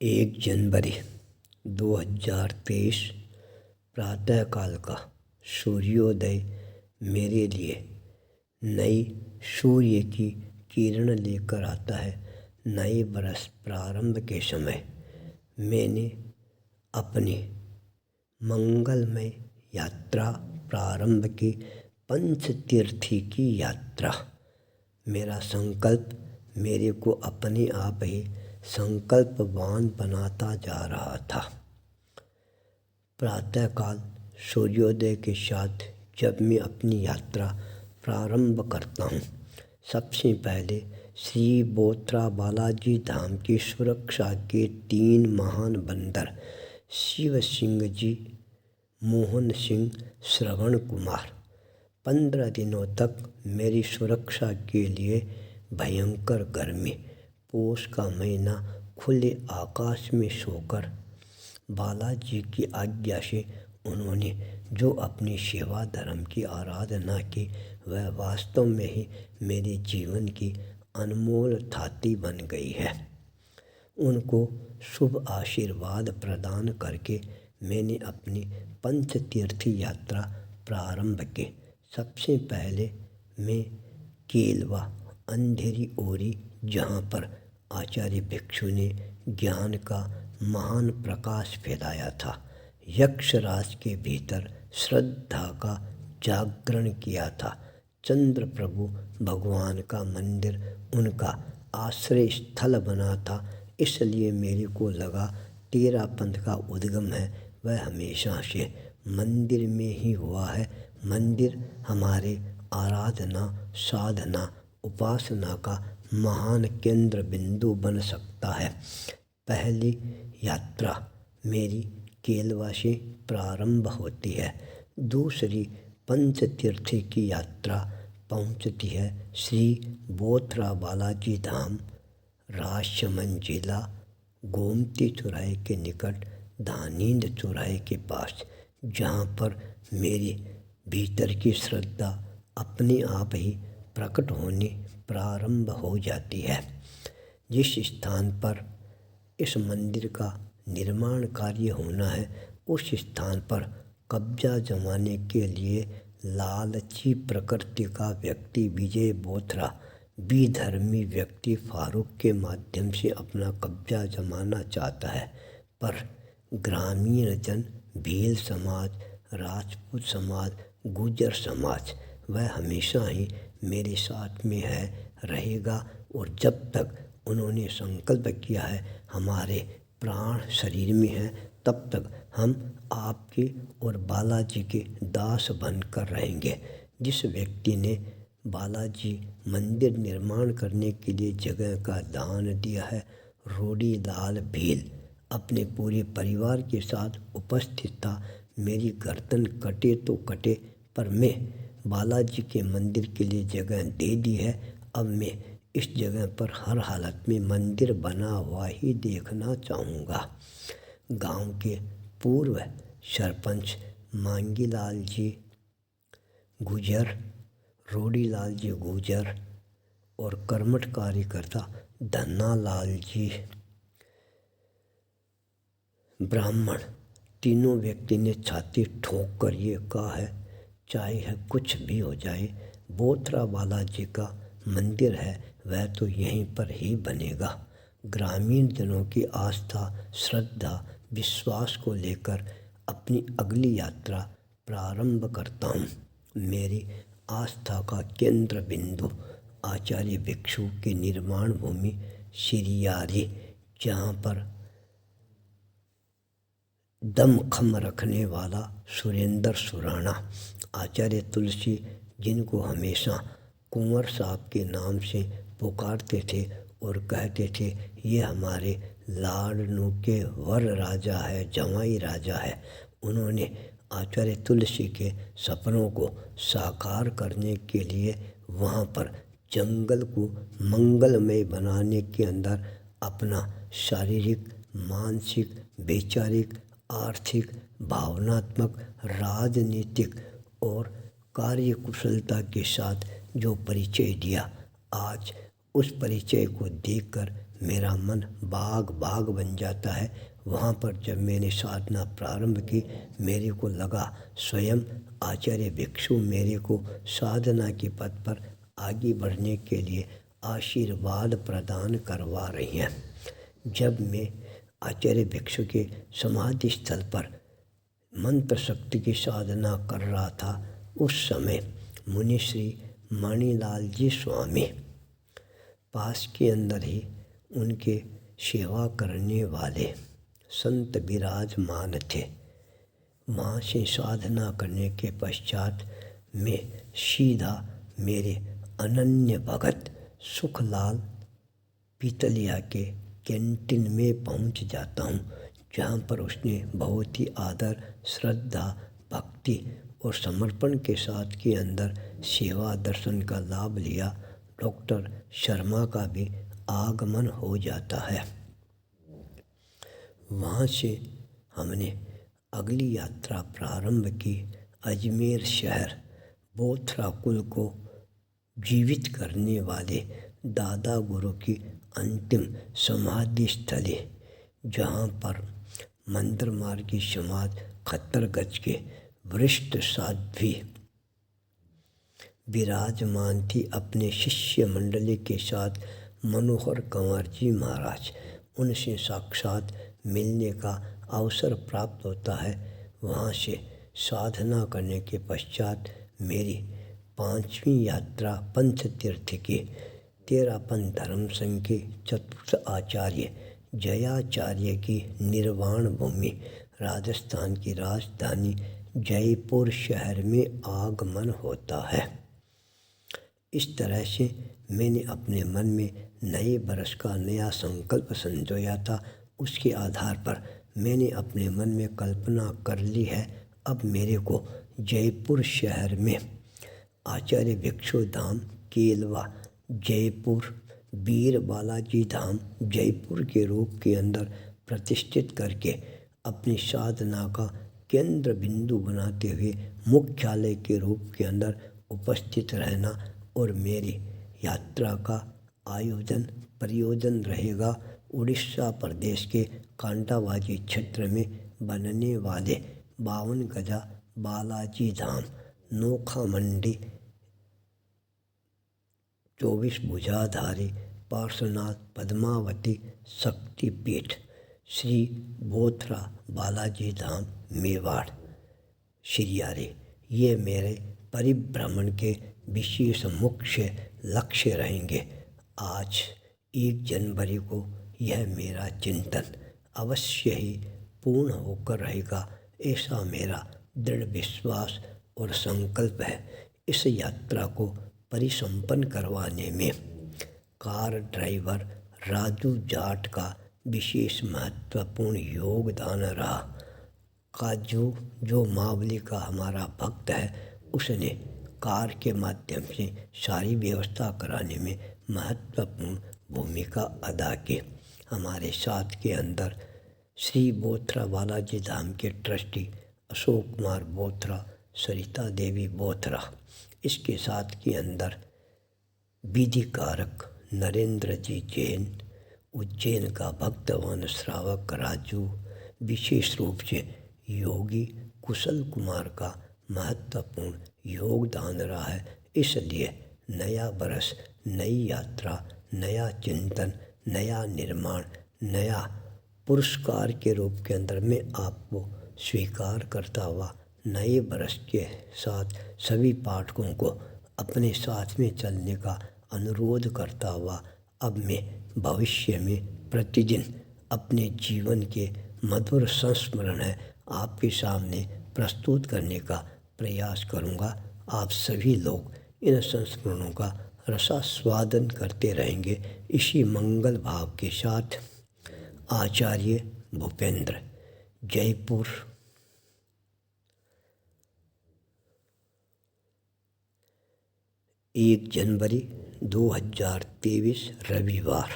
1 जनवरी 2023 प्रातःकाल का सूर्योदय मेरे लिए नई सूर्य की किरण लेकर आता है। नए बरस प्रारंभ के समय मैंने अपनी मंगलमय यात्रा प्रारंभ की, पंचतीर्थी की यात्रा। मेरा संकल्प मेरे को अपने आप ही संकल्पवान बनाता जा रहा था। प्रातःकाल सूर्योदय के साथ जब मैं अपनी यात्रा प्रारंभ करता हूँ, सबसे पहले श्री बोथरा बालाजी धाम की सुरक्षा के 3 महान बंदर शिव सिंह जी, मोहन सिंह, श्रवण कुमार 15 दिनों तक मेरी सुरक्षा के लिए भयंकर गर्मी, पौष का महीना खुले आकाश में सोकर बालाजी की आज्ञा से उन्होंने जो अपनी सेवा धर्म की आराधना की, वह वास्तव में ही मेरे जीवन की अनमोल थाती बन गई है। उनको शुभ आशीर्वाद प्रदान करके मैंने अपनी पंचतीर्थी यात्रा प्रारंभ की। सबसे पहले मैं केलवा अंधेरी ओरी, जहाँ पर आचार्य भिक्षु ने ज्ञान का महान प्रकाश फैलाया था, यक्षराज के भीतर श्रद्धा का जागरण किया था। चंद्र प्रभु भगवान का मंदिर उनका आश्रय स्थल बना था, इसलिए मेरे को लगा तेरा पंथ का उद्गम है वह हमेशा से मंदिर में ही हुआ है। मंदिर हमारे आराधना, साधना, उपासना का महान केंद्र बिंदु बन सकता है। पहली यात्रा मेरी केलवा से प्रारंभ होती है। दूसरी पंचतीर्थी की यात्रा पहुंचती है श्री बोथरा बालाजी धाम, राजसमंद जिला, गोमती चौराहे के निकट, धानींद चौराहे के पास, जहाँ पर मेरी भीतर की श्रद्धा अपने आप ही प्रकट होने प्रारंभ हो जाती है। जिस स्थान पर इस मंदिर का निर्माण कार्य होना है, उस स्थान पर कब्जा जमाने के लिए लालची प्रकृति का व्यक्ति विजय बोथरा विधर्मी व्यक्ति फारूक के माध्यम से अपना कब्जा जमाना चाहता है। पर ग्रामीण जन, भील समाज, राजपूत समाज, गुर्जर समाज, वह हमेशा ही मेरे साथ में है, रहेगा। और जब तक उन्होंने संकल्प किया है हमारे प्राण शरीर में हैं, तब तक हम आपके और बालाजी के दास बनकर रहेंगे। जिस व्यक्ति ने बालाजी मंदिर निर्माण करने के लिए जगह का दान दिया है, रोडी लाल भील अपने पूरे परिवार के साथ उपस्थित था। मेरी गर्दन कटे तो कटे, पर मैं बालाजी के मंदिर के लिए जगह दे दी है। अब मैं इस जगह पर हर हालत में मंदिर बना हुआ ही देखना चाहूँगा। गांव के पूर्व सरपंच मांगीलाल जी गुजर, रोडीलाल जी गुजर और कर्मठ कार्यकर्ता धन्नालाल जी ब्राह्मण, तीनों व्यक्ति ने छाती ठोक कर ये कहा है, चाहे है कुछ भी हो जाए, बोथरा बालाजी का मंदिर है वह तो यहीं पर ही बनेगा। ग्रामीण जनों की आस्था, श्रद्धा, विश्वास को लेकर अपनी अगली यात्रा प्रारंभ करता हूँ। मेरी आस्था का केंद्र बिंदु आचार्य भिक्षु की निर्माण भूमि सिरियारी, जहाँ पर दमखम रखने वाला सुरेंद्र सुराणा, आचार्य तुलसी, जिनको हमेशा कुंवर साहब के नाम से पुकारते थे और कहते थे ये हमारे लाडनू के वर राजा है, जमाई राजा है। उन्होंने आचार्य तुलसी के सपनों को साकार करने के लिए वहाँ पर जंगल को मंगलमय बनाने के अंदर अपना शारीरिक, मानसिक, वैचारिक, आर्थिक, भावनात्मक, राजनीतिक और कार्यकुशलता के साथ जो परिचय दिया, आज उस परिचय को देखकर मेरा मन बाग बाग बन जाता है। वहाँ पर जब मैंने साधना प्रारंभ की, मेरे को लगा स्वयं आचार्य भिक्षु मेरे को साधना के पथ पर आगे बढ़ने के लिए आशीर्वाद प्रदान करवा रही हैं। जब मैं आचार्य भिक्षु के समाधि स्थल पर मंत्र शक्ति की साधना कर रहा था, उस समय मुनि श्री मणिलाल जी स्वामी पास के अंदर ही उनके सेवा करने वाले संत विराजमान थे। वहाँ से साधना करने के पश्चात मैं सीधा मेरे अनन्य भगत सुखलाल पीतलिया के कैंटीन में पहुँच जाता हूँ, जहाँ पर उसने बहुत ही आदर, श्रद्धा, भक्ति और समर्पण के साथ के अंदर सेवा दर्शन का लाभ लिया। डॉक्टर शर्मा का भी आगमन हो जाता है। वहाँ से हमने अगली यात्रा प्रारंभ की। अजमेर शहर बोथरा कुल को जीवित करने वाले दादा गुरु की अंतिम समाधि स्थली, जहाँ पर मंदिर मार्ग की समाज खत्तरगंज के वरिष्ठ साध्वी विराजमान थी अपने शिष्य मंडली के साथ, मनोहर कंवर जी महाराज। उनसे साक्षात मिलने का अवसर प्राप्त होता है। वहाँ से साधना करने के पश्चात मेरी 5वीं यात्रा पंच तीर्थ की तेरापन धर्म संघ के चतुर्थ आचार्य जयाचार्य की निर्वाण भूमि राजस्थान की राजधानी जयपुर शहर में आगमन होता है। इस तरह से मैंने अपने मन में नए वर्ष का नया संकल्प संजोया था। उसके आधार पर मैंने अपने मन में कल्पना कर ली है, अब मेरे को जयपुर शहर में आचार्य भिक्षु धाम केलवा जयपुर, वीर बालाजी धाम जयपुर के रूप के अंदर प्रतिष्ठित करके अपनी साधना का केंद्र बिंदु बनाते हुए मुख्यालय के रूप के अंदर उपस्थित रहना और मेरी यात्रा का प्रयोजन रहेगा उड़ीसा प्रदेश के कांटाबाजी क्षेत्र में बनने वाले 52 गजा बालाजी धाम, नोखा मंडी, 24 भुजाधारी पार्श्वनाथ पद्मावती शक्तिपीठ, श्री बोथरा बालाजी धाम मेवाड़ श्रियारी, ये मेरे परिभ्रमण के विशेष मुख्य लक्ष्य रहेंगे। आज 1 जनवरी को यह मेरा चिंतन अवश्य ही पूर्ण होकर रहेगा, ऐसा मेरा दृढ़ विश्वास और संकल्प है। इस यात्रा को परिसंपन्न करवाने में कार ड्राइवर राजू जाट का विशेष महत्वपूर्ण योगदान रहा। काजू जो मावली का हमारा भक्त है, उसने कार के माध्यम से सारी व्यवस्था कराने में महत्वपूर्ण भूमिका अदा की। हमारे साथ के अंदर श्री बोथरा बालाजी धाम के ट्रस्टी अशोक कुमार बोथरा, सरिता देवी बोथरा, इसके साथ के अंदर विधि कारक नरेंद्र जी जैन, उज्जैन का भक्तवान श्रावक राजू, विशेष रूप से योगी कुशल कुमार का महत्वपूर्ण योगदान रहा है। इसलिए नया वर्ष, नई यात्रा, नया चिंतन, नया निर्माण, नया पुरस्कार के रूप के अंदर मैं आपको स्वीकार करता हुआ नए वर्ष के साथ सभी पाठकों को अपने साथ में चलने का अनुरोध करता हुआ अब मैं भविष्य में प्रतिदिन अपने जीवन के मधुर संस्मरण है आपके सामने प्रस्तुत करने का प्रयास करूँगा। आप सभी लोग इन संस्मरणों का रसास्वादन करते रहेंगे। इसी मंगल भाव के साथ आचार्य भूपेंद्र, जयपुर, 1 जनवरी 2023 रविवार।